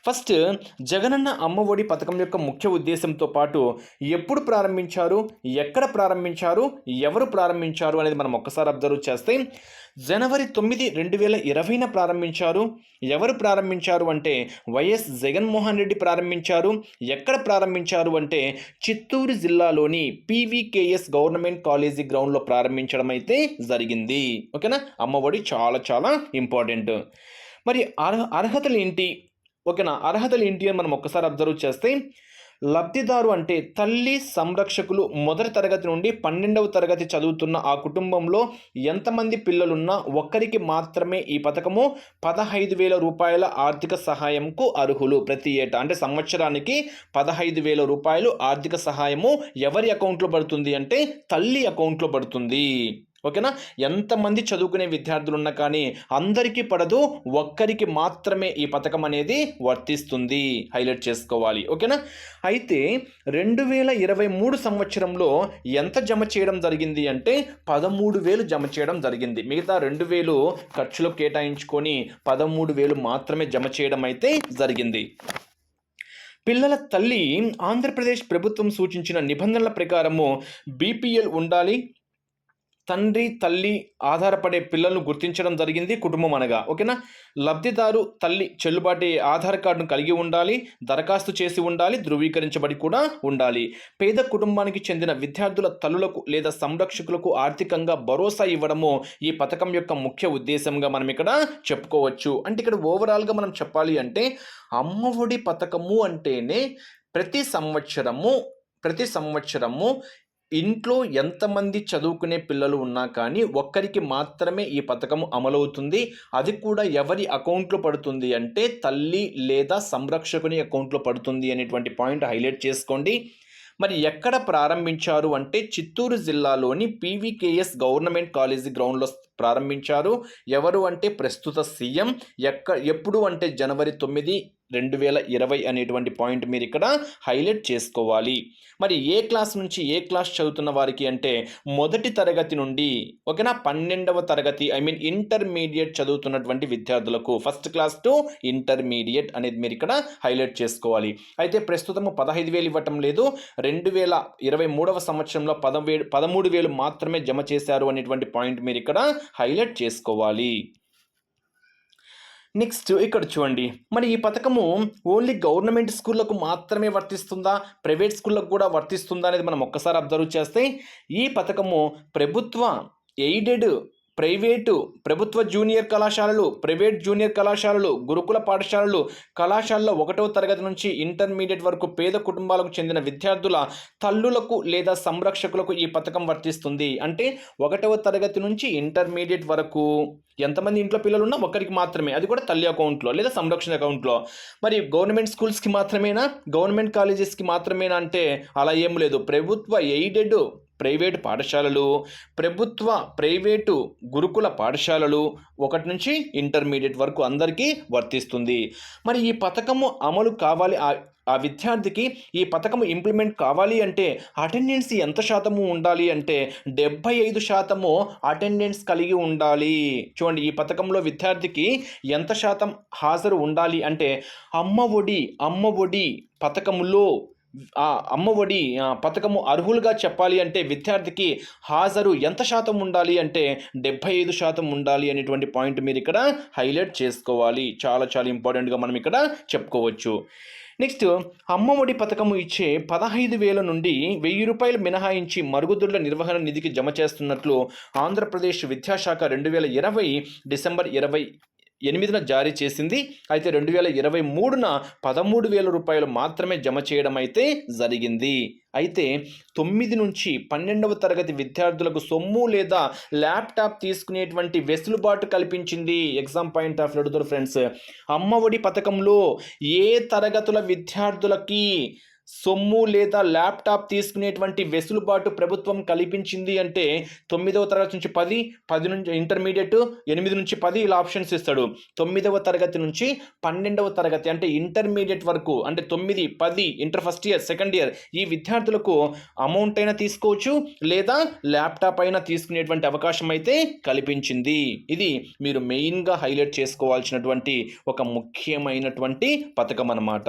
ఫస్ట్ జగనన్న అమ్మఒడి పథకం యొక్క ముఖ్య ఉద్దేశంతో పాటు ఎప్పుడు ప్రారంభించారు, ఎక్కడ ప్రారంభించారు, ఎవరు ప్రారంభించారు అనేది మనం ఒక్కసారి అబ్జర్వ్ చేస్తే జనవరి 9, 2020న ప్రారంభించారు. ఎవరు ప్రారంభించారు అంటే వైఎస్ జగన్మోహన్ రెడ్డి ప్రారంభించారు. ఎక్కడ ప్రారంభించారు అంటే చిత్తూరు జిల్లాలోని పీవీకేఎస్ గవర్నమెంట్ కాలేజీ గ్రౌండ్లో ప్రారంభించడం అయితే జరిగింది. ఓకేనా, అమ్మఒడి చాలా చాలా ఇంపార్టెంట్. మరి అర్హతలు ఏంటి? ఓకేనా, అర్హతలు ఏంటి అని మనం ఒక్కసారి అబ్జర్వ్ చేస్తే లబ్ధిదారు అంటే తల్లి సంరక్షకులు మొదటి తరగతి నుండి 12వ తరగతి చదువుతున్న ఆ కుటుంబంలో ఎంతమంది పిల్లలున్నా ఒక్కరికి మాత్రమే ఈ పథకము 15,000 రూపాయల ఆర్థిక సహాయంకు అర్హులు. ప్రతి ఏటా అంటే సంవత్సరానికి 15,000 రూపాయలు ఆర్థిక సహాయము ఎవరి అకౌంట్లో పడుతుంది అంటే తల్లి అకౌంట్లో పడుతుంది. ఓకేనా, ఎంతమంది చదువుకునే విద్యార్థులు ఉన్నా కానీ అందరికీ పడదు, ఒక్కరికి మాత్రమే ఈ పథకం అనేది వర్తిస్తుంది, హైలైట్ చేసుకోవాలి. ఓకేనా, అయితే 2023 సంవత్సరంలో ఎంత జమ చేయడం జరిగింది అంటే 13,000 జమ చేయడం జరిగింది. మిగతా 2,000 ఖర్చులు కేటాయించుకొని 13,000 మాత్రమే జమ చేయడం అయితే జరిగింది. పిల్లల తల్లి ఆంధ్రప్రదేశ్ ప్రభుత్వం సూచించిన నిబంధనల ప్రకారము బీపీఎల్ ఉండాలి. తండ్రి తల్లి ఆధారపడే పిల్లలను గుర్తించడం జరిగింది కుటుంబం అనగా. ఓకేనా. లబ్ధిదారు తల్లి చెల్లుబాటి ఆధార్ కార్డును కలిగి ఉండాలి, దరఖాస్తు చేసి ఉండాలి, ధృవీకరించబడి కూడా ఉండాలి. పేద కుటుంబానికి చెందిన విద్యార్థుల తల్లులకు లేదా సంరక్షకులకు ఆర్థికంగా భరోసా ఇవ్వడము ఈ పథకం యొక్క ముఖ్య ఉద్దేశంగా మనం ఇక్కడ చెప్పుకోవచ్చు. అంటే ఇక్కడ ఓవరాల్గా మనం చెప్పాలి అంటే అమ్మఒడి పథకము అంటేనే ప్రతి సంవత్సరము ఇంట్లో ఎంతమంది చదువుకునే పిల్లలు ఉన్నా కానీ ఒక్కరికి మాత్రమే ఈ పథకం అమలవుతుంది. అది కూడా ఎవరి అకౌంట్లో పడుతుంది అంటే తల్లి లేదా సంరక్షకుని అకౌంట్లో పడుతుంది అనేటువంటి పాయింట్ హైలైట్ చేసుకోండి. మరి ఎక్కడ ప్రారంభించారు అంటే చిత్తూరు జిల్లాలోని పీవీకేఎస్ గవర్నమెంట్ కాలేజీ గ్రౌండ్లో ప్రారంభించారు. ఎవరు అంటే ప్రస్తుత సీఎం. ఎప్పుడు అంటే జనవరి 9, 2020 అనేటువంటి పాయింట్ మీరు ఇక్కడ హైలైట్ చేసుకోవాలి. మరి ఏ క్లాస్ నుంచి ఏ క్లాస్ చదువుతున్న వారికి అంటే మొదటి తరగతి నుండి ఓకేనా 12వ తరగతి ఇంటర్మీడియట్ చదువుతున్నటువంటి విద్యార్థులకు ఫస్ట్ క్లాస్ టు ఇంటర్మీడియట్ అనేది మీరు ఇక్కడ హైలైట్ చేసుకోవాలి. అయితే ప్రస్తుతము 15,000 ఇవ్వటం లేదు. 2023వ సంవత్సరంలో 13,000 మాత్రమే జమ చేశారు అనేటువంటి పాయింట్ మీరు ఇక్కడ హైలైట్ చేసుకోవాలి. నెక్స్ట్ ఇక్కడ చూడండి, మరి ఈ పథకము ఓన్లీ గవర్నమెంట్ స్కూళ్ళకు మాత్రమే వర్తిస్తుందా, ప్రైవేట్ స్కూళ్ళకు కూడా వర్తిస్తుందా అనేది మనం ఒక్కసారి అబ్జర్వ్ చేస్తే ఈ పథకము ప్రభుత్వ ఎయిడెడ్ ప్రభుత్వ జూనియర్ కళాశాలలు, ప్రైవేట్ జూనియర్ కళాశాలలు, గురుకుల పాఠశాలలు, కళాశాలలో 1వ తరగతి నుంచి ఇంటర్మీడియట్ వరకు పేద కుటుంబాలకు చెందిన విద్యార్థుల తల్లులకు లేదా సంరక్షకులకు ఈ పథకం వర్తిస్తుంది. అంటే 1వ తరగతి నుంచి ఇంటర్మీడియట్ వరకు ఎంతమంది ఇంట్లో పిల్లలు ఉన్నా ఒకరికి మాత్రమే, అది కూడా తల్లి అకౌంట్లో లేదా సంరక్షణ అకౌంట్లో. మరి గవర్నమెంట్ స్కూల్స్కి మాత్రమేనా, గవర్నమెంట్ కాలేజెస్కి మాత్రమేనా అంటే అలా ఏం లేదు. ప్రభుత్వ ఎయిడెడ్ ప్రైవేటు పాఠశాలలు, ప్రభుత్వ ప్రైవేటు గురుకుల పాఠశాలలు 1 నుంచి ఇంటర్మీడియట్ వరకు అందరికీ వర్తిస్తుంది. మరి ఈ పథకము అమలు కావాలి, ఆ విద్యార్థికి ఈ పథకం ఇంప్లిమెంట్ కావాలి అంటే అటెండెన్స్ ఎంత శాతము ఉండాలి అంటే 75% అటెండెన్స్ కలిగి ఉండాలి. చూడండి, ఈ పథకంలో విద్యార్థికి ఎంత శాతం హాజరు ఉండాలి అంటే అమ్మఒడి పథకంలో అమ్మఒడి పథకము అర్హులుగా చెప్పాలి అంటే విద్యార్థికి హాజరు ఎంత శాతం ఉండాలి అంటే 75% ఉండాలి అనేటువంటి పాయింట్ మీరు ఇక్కడ హైలైట్ చేసుకోవాలి. చాలా చాలా ఇంపార్టెంట్గా మనం ఇక్కడ చెప్పుకోవచ్చు. నెక్స్ట్, అమ్మఒడి పథకము ఇచ్చే 15,000 నుండి 1,000 రూపాయలు మినహాయించి మరుగుదొడ్ల నిర్వహణ నిధికి జమ చేస్తున్నట్లు ఆంధ్రప్రదేశ్ విద్యాశాఖ 2020 డిసెంబర్ 28న జారీ చేసింది. అయితే 2023న 13,000 రూపాయలు మాత్రమే జమ చేయడం అయితే జరిగింది. అయితే 9 నుంచి 12వ తరగతి విద్యార్థులకు సొమ్ము లేదా ల్యాప్టాప్ తీసుకునేటువంటి వెసులుబాటు కల్పించింది. ఎగ్జామ్ పాయింట్ ఆఫ్ అడుగుతారు ఫ్రెండ్స్, అమ్మఒడి పథకంలో ఏ తరగతుల విద్యార్థులకి సొమ్ము లేదా ల్యాప్టాప్ తీసుకునేటువంటి వెసులుబాటు ప్రభుత్వం కల్పించింది అంటే 9వ తరగతి నుంచి 10 నుంచి ఇంటర్మీడియట్, 8 నుంచి 10 ఇలా ఆప్షన్స్ ఇస్తాడు. 9వ తరగతి నుంచి 12వ తరగతి అంటే ఇంటర్మీడియట్ వరకు అంటే 9, 10 inter first year, second year ఈ విద్యార్థులకు అమౌంట్ అయినా తీసుకోవచ్చు లేదా ల్యాప్టాప్ అయినా తీసుకునేటువంటి అవకాశం అయితే కల్పించింది. ఇది మీరు మెయిన్గా హైలైట్ చేసుకోవాల్సినటువంటి ఒక ముఖ్యమైనటువంటి పథకం అన్నమాట.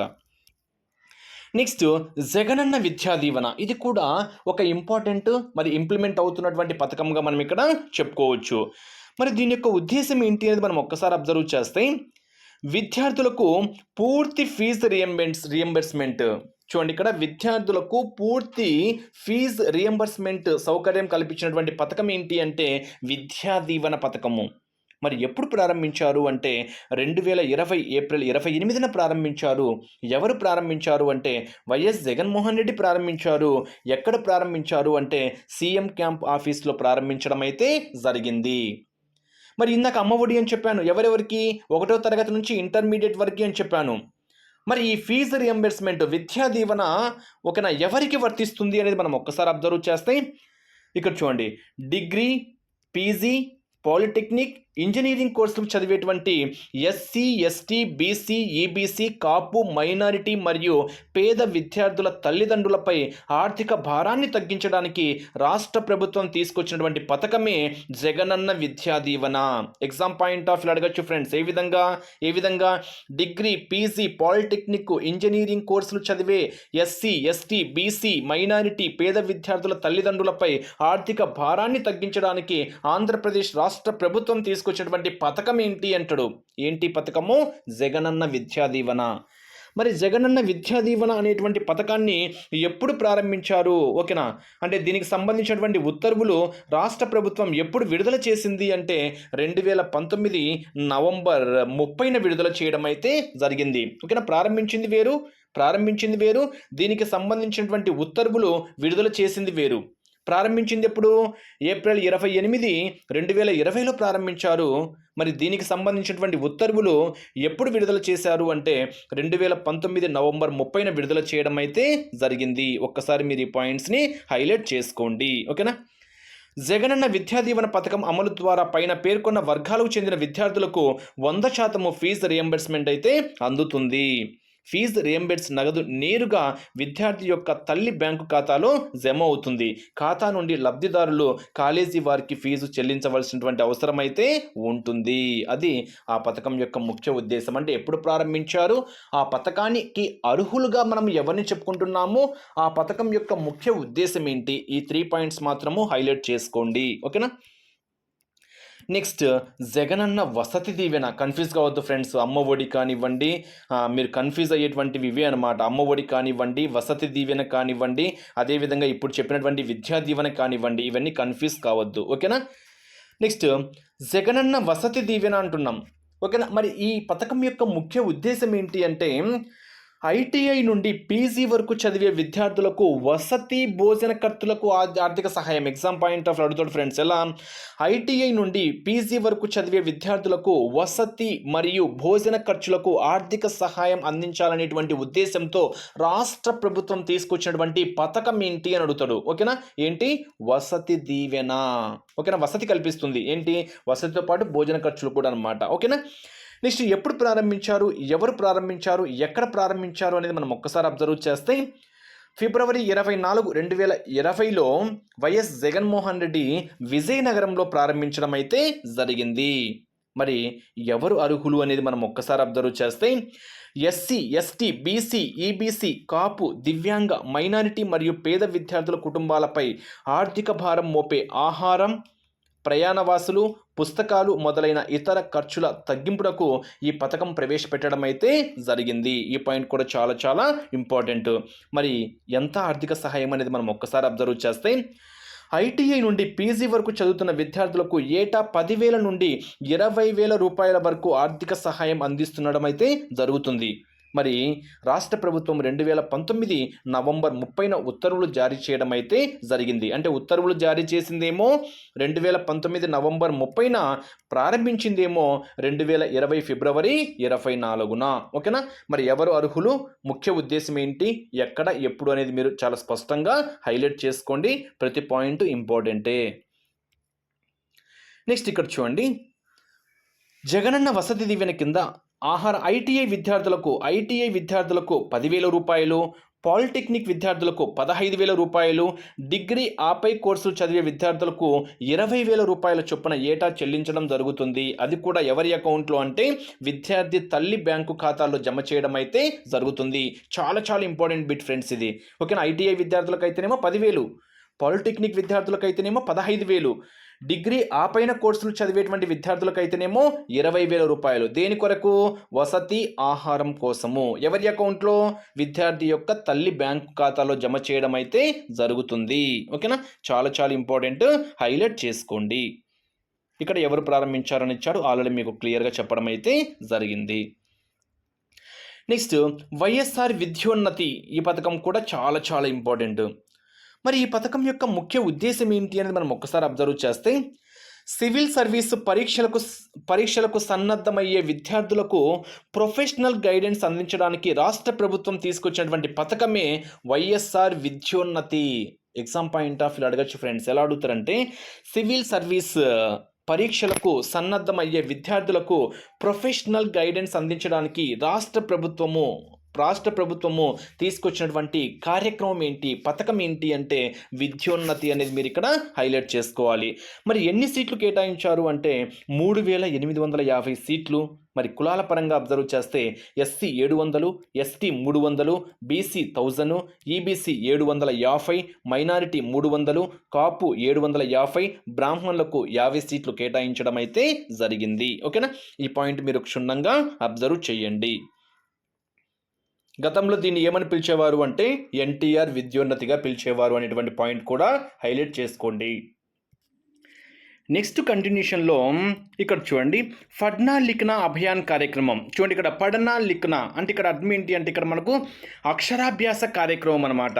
నెక్స్ట్, జగనన్న విద్యా దీవెన, ఇది కూడా ఒక ఇంపార్టెంట్ మరి ఇంప్లిమెంట్ అవుతున్నటువంటి పథకంగా మనం ఇక్కడ చెప్పుకోవచ్చు. మరి దీని యొక్క ఉద్దేశం ఏంటి అనేది మనం ఒక్కసారి అబ్జర్వ్ చేస్తే విద్యార్థులకు పూర్తి ఫీజు రియంబర్స్మెంట్. చూడండి, ఇక్కడ విద్యార్థులకు పూర్తి ఫీజు రియంబర్స్మెంట్ సౌకర్యం కల్పించినటువంటి పథకం ఏంటి అంటే విద్యా దీవెన పథకము. మరి ఎప్పుడు ప్రారంభించారు అంటే 2020 ఏప్రిల్ 28న ప్రారంభించారు. ఎవరు ప్రారంభించారు అంటే వైఎస్ జగన్మోహన్ రెడ్డి ప్రారంభించారు. ఎక్కడ ప్రారంభించారు అంటే సీఎం క్యాంప్ ఆఫీస్లో ప్రారంభించడం అయితే జరిగింది. మరి ఇందాక అమ్మఒడి అని చెప్పాను, ఎవరెవరికి 1వ తరగతి నుంచి ఇంటర్మీడియట్ వరకు అని చెప్పాను. మరి ఈ ఫీజు రియంబర్స్మెంట్ విద్యా దీవెన ఎవరికి వర్తిస్తుంది అనేది మనం ఒక్కసారి అబ్జర్వ్ చేస్తే ఇక్కడ చూడండి, డిగ్రీ, పీజీ, పాలిటెక్నిక్, ఇంజనీరింగ్ కోర్సులకు చదివేటువంటి ఎస్సీ, ఎస్టీ, బీసీ, ఈబీసీ, కాపు, మైనారిటీ మరియు పేద విద్యార్థుల తల్లిదండ్రులపై ఆర్థిక భారాన్ని తగ్గించడానికి రాష్ట్ర ప్రభుత్వం తీసుకొచ్చినటువంటి పథకమే Jagananna Vidya Deevena. Exam point of view అడగచ్చు ఫ్రెండ్స్. ఏ విధంగా డిగ్రీ, పీజీ, పాలిటెక్నిక్, ఇంజనీరింగ్ కోర్సులు చదివే ఎస్సీ, ఎస్టీ, బీసీ, మైనారిటీ, పేద విద్యార్థుల తల్లిదండ్రులపై ఆర్థిక భారాన్ని తగ్గించడానికి ఆంధ్రప్రదేశ్ రాష్ట్ర ప్రభుత్వం తీసుకొచ్చినటువంటి పథకం ఏంటి అంటాడు. ఏంటి పథకము? జగనన్న విద్యా దీవెన. మరి జగనన్న విద్యా దీవెన అనేటువంటి పథకాన్ని ఎప్పుడు ప్రారంభించారు? ఓకేనా, అంటే దీనికి సంబంధించినటువంటి ఉత్తర్వులు రాష్ట్ర ప్రభుత్వం ఎప్పుడు విడుదల చేసింది అంటే 2019 నవంబర్ 30న విడుదల చేయడం అయితే జరిగింది. ఓకేనా, ప్రారంభించింది వేరు, దీనికి సంబంధించినటువంటి ఉత్తర్వులు విడుదల చేసింది వేరు. ప్రారంభించింది ఎప్పుడు? ఏప్రిల్ 28, 2020లో ప్రారంభించారు. మరి దీనికి సంబంధించినటువంటి ఉత్తర్వులు ఎప్పుడు విడుదల చేశారు అంటే 2019 నవంబర్ 30న విడుదల చేయడం అయితే జరిగింది. ఒక్కసారి మీరు ఈ పాయింట్స్ని హైలైట్ చేసుకోండి. ఓకేనా, జగనన్న విద్యా దీవెన పథకం అమలు ద్వారా పైన పేర్కొన్న వర్గాలకు చెందిన విద్యార్థులకు 100% ఫీజు రియంబర్స్మెంట్ అయితే అందుతుంది. ఫీజు రియంబర్స్ నగదు నేరుగా విద్యార్థి యొక్క తల్లి బ్యాంకు ఖాతాలో జమ అవుతుంది. ఖాతా నుండి లబ్ధిదారులు కాలేజీ వారికి ఫీజు చెల్లించవలసినటువంటి అవసరం అయితే ఉంటుంది. అది ఆ పథకం యొక్క ముఖ్య ఉద్దేశం. అంటే ఎప్పుడు ప్రారంభించారు, ఆ పథకానికి అర్హులుగా మనం ఎవరిని చెప్పుకుంటున్నామో, ఆ పథకం యొక్క ముఖ్య ఉద్దేశం ఏంటి, ఈ 3 పాయింట్స్ మాత్రము హైలైట్ చేసుకోండి. ఓకేనా. నెక్స్ట్, జగనన్న వసతి దీవెన. కన్ఫ్యూజ్ కావద్దు ఫ్రెండ్స్. అమ్మ ఒడి కానివ్వండి, మీరు కన్ఫ్యూజ్ అయ్యేటువంటివి ఇవే అనమాట. అమ్మ ఒడి కానివ్వండి, వసతి దీవెన కానివ్వండి, అదేవిధంగా ఇప్పుడు చెప్పినటువంటి విద్యా దీవెన కానివ్వండి, ఇవన్నీ కన్ఫ్యూజ్ కావద్దు. ఓకేనా. నెక్స్ట్, జగనన్న వసతి దీవెన అంటున్నాం. ఓకేనా. మరి ఈ పథకం యొక్క ముఖ్య ఉద్దేశం ఏంటి అంటే ఐటీఐ నుండి పీజీ వరకు చదివే విద్యార్థులకు వసతి భోజన ఖర్చులకు ఆర్థిక సహాయం. ఎగ్జామ్ పాయింట్ ఆఫ్ అడుగుతాడు ఫ్రెండ్స్. ఎలా? ఐటీఐ నుండి పీజీ వరకు చదివే విద్యార్థులకు వసతి మరియు భోజన ఖర్చులకు ఆర్థిక సహాయం అందించాలనేటువంటి ఉద్దేశంతో రాష్ట్ర ప్రభుత్వం తీసుకొచ్చినటువంటి పథకం ఏంటి అని అడుగుతాడు. ఓకేనా. ఏంటి? వసతి దీవెన. ఓకేనా, వసతి కల్పిస్తుంది. ఏంటి? వసతితో పాటు భోజన ఖర్చులు కూడా అనమాట. ఓకేనా. నెక్స్ట్, ఎప్పుడు ప్రారంభించారు, ఎవరు ప్రారంభించారు, ఎక్కడ ప్రారంభించారు అనేది మనం ఒక్కసారి అబ్జర్వ్ చేస్తే ఫిబ్రవరి 24, 2020లో వైఎస్ జగన్మోహన్ రెడ్డి విజయనగరంలో ప్రారంభించడం అయితే జరిగింది. మరి ఎవరు అర్హులు అనేది మనం ఒక్కసారి అబ్జర్వ్ చేస్తే ఎస్సీ, ఎస్టీ, బీసీ, ఈబీసీ, కాపు, దివ్యాంగ, మైనారిటీ మరియు పేద విద్యార్థుల కుటుంబాలపై ఆర్థిక భారం మోపే ఆహారం, ప్రయాణవాసులు, పుస్తకాలు మొదలైన ఇతర ఖర్చుల తగ్గింపునకు ఈ పథకం ప్రవేశపెట్టడం అయితే జరిగింది. ఈ పాయింట్ కూడా చాలా చాలా ఇంపార్టెంట్. మరి ఎంత ఆర్థిక సహాయం అనేది మనం ఒక్కసారి అబ్జర్వ్ చేస్తే ఐటీఐ నుండి పీజీ వరకు చదువుతున్న విద్యార్థులకు ఏటా 10,000 నుండి 20,000 రూపాయల వరకు ఆర్థిక సహాయం అందిస్తుండడం అయితే జరుగుతుంది. మరి రాష్ట్ర ప్రభుత్వం 2019 నవంబర్ 30న ఉత్తర్వులు జారీ చేయడం అయితే జరిగింది. అంటే ఉత్తర్వులు జారీ చేసిందేమో 2019 నవంబర్ 30న, ప్రారంభించిందేమో 2020 ఫిబ్రవరి 24న. ఓకేనా. మరి ఎవరు అర్హులు, ముఖ్య ఉద్దేశం ఏంటి, ఎక్కడ, ఎప్పుడు అనేది మీరు చాలా స్పష్టంగా హైలైట్ చేసుకోండి. ప్రతి పాయింట్ ఇంపార్టెంటే. నెక్స్ట్ ఇక్కడ చూడండి, జగనన్న వసతి దీవెన కింద ఐటీఐ విద్యార్థులకు 10,000 రూపాయలు, పాలిటెక్నిక్ విద్యార్థులకు 15,000 రూపాయలు, డిగ్రీ ఆపై కోర్సులు చదివే విద్యార్థులకు 20,000 రూపాయల చొప్పున ఏటా చెల్లించడం జరుగుతుంది. అది కూడా ఎవరి అకౌంట్లో అంటే విద్యార్థి తల్లి బ్యాంకు ఖాతాల్లో జమ చేయడం అయితే జరుగుతుంది. చాలా చాలా ఇంపార్టెంట్ బిట్ ఫ్రెండ్స్ ఇది. ఓకేనా. ఐటీఐ విద్యార్థులకు అయితేనేమో 10,000, పాలిటెక్నిక్ విద్యార్థులకు అయితేనేమో 15,000, డిగ్రీ ఆపైన కోర్సులు చదివేటువంటి విద్యార్థులకు అయితేనేమో 20,000 రూపాయలు. దేని కొరకు? వసతి ఆహారం కోసము. ఎవరి అకౌంట్లో? విద్యార్థి యొక్క తల్లి బ్యాంకు ఖాతాలో జమ చేయడం అయితే జరుగుతుంది. ఓకేనా. చాలా చాలా ఇంపార్టెంట్, హైలైట్ చేసుకోండి. ఇక్కడ ఎవరు ప్రారంభించారని ఇచ్చారు, ఆల్రెడీ మీకు క్లియర్గా చెప్పడం అయితే జరిగింది. నెక్స్ట్, వైఎస్ఆర్ విద్యోన్నతి. ఈ పథకం కూడా చాలా చాలా ఇంపార్టెంట్. మరి ఈ పథకం యొక్క ముఖ్య ఉద్దేశం ఏంటి అనేది మనం ఒక్కసారి అబ్జర్వ్ చేస్తే సివిల్ సర్వీసు పరీక్షలకు సన్నద్ధమయ్యే విద్యార్థులకు ప్రొఫెషనల్ గైడెన్స్ అందించడానికి రాష్ట్ర ప్రభుత్వం తీసుకొచ్చినటువంటి పథకమే YSR Vidyonnathi. Exam point of view అడగచ్చు ఫ్రెండ్స్. ఎలా అడుగుతారంటే సివిల్ సర్వీస్ పరీక్షలకు సన్నద్ధమయ్యే విద్యార్థులకు ప్రొఫెషనల్ గైడెన్స్ అందించడానికి రాష్ట్ర ప్రభుత్వము తీసుకొచ్చినటువంటి కార్యక్రమం ఏంటి, పథకం ఏంటి అంటే విద్యోన్నతి అనేది మీరు ఇక్కడ హైలైట్ చేసుకోవాలి. మరి ఎన్ని సీట్లు కేటాయించారు అంటే 3850 సీట్లు. మరి కులాల పరంగా అబ్జర్వ్ చేస్తే SC 700, ST 300, BC 1000, EBC 750, minority 300, కాపు 750, బ్రాహ్మణులకు 50 సీట్లు కేటాయించడం అయితే జరిగింది. ఓకేనా, ఈ పాయింట్ మీరు క్షుణ్ణంగా అబ్జర్వ్ చేయండి. గతంలో దీన్ని ఏమని పిలిచేవారు అంటే ఎన్టీఆర్ విద్యోన్నతిగా పిలిచేవారు అనేటువంటి పాయింట్ కూడా హైలైట్ చేసుకోండి. నెక్స్ట్ కంటిన్యూషన్లో ఇక్కడ చూడండి, పढ़ना लिखना అభియాన్ కార్యక్రమం. చూడండి ఇక్కడ పढ़ना लिखना అంటే ఇక్కడ అర్థం ఏంటి అంటే ఇక్కడ మనకు అక్షరాభ్యాస కార్యక్రమం అనమాట.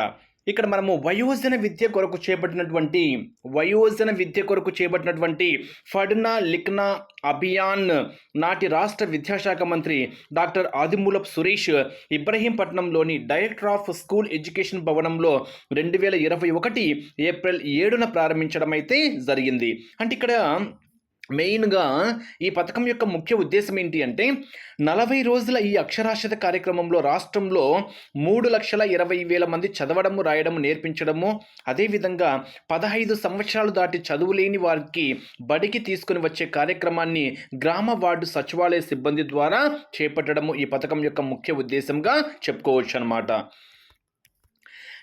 ఇక్కడ మనము వయోజన విద్య కొరకు చేపట్టినటువంటి పढ़ना लिखना అభియాన్ నాటి రాష్ట్ర విద్యాశాఖ మంత్రి డాక్టర్ ఆదిమూలపు సురేష్ ఇబ్రహీంపట్నంలోని డైరెక్టర్ ఆఫ్ స్కూల్ ఎడ్యుకేషన్ భవనంలో 2021 ఏప్రిల్ 7న ప్రారంభించడం అయితే జరిగింది. అంటే ఇక్కడ మెయిన్గా ఈ పథకం యొక్క ముఖ్య ఉద్దేశం ఏంటి అంటే 40 రోజుల ఈ అక్షరాస్యత కార్యక్రమంలో రాష్ట్రంలో 3,20,000 మంది చదవడము రాయడము నేర్పించడము, అదేవిధంగా 15 సంవత్సరాలు దాటి చదువులేని వారికి బడికి తీసుకుని వచ్చే కార్యక్రమాన్ని గ్రామ వార్డు సచివాలయ సిబ్బంది ద్వారా చేపట్టడము ఈ పథకం యొక్క ముఖ్య ఉద్దేశంగా చెప్పుకోవచ్చు అన్నమాట.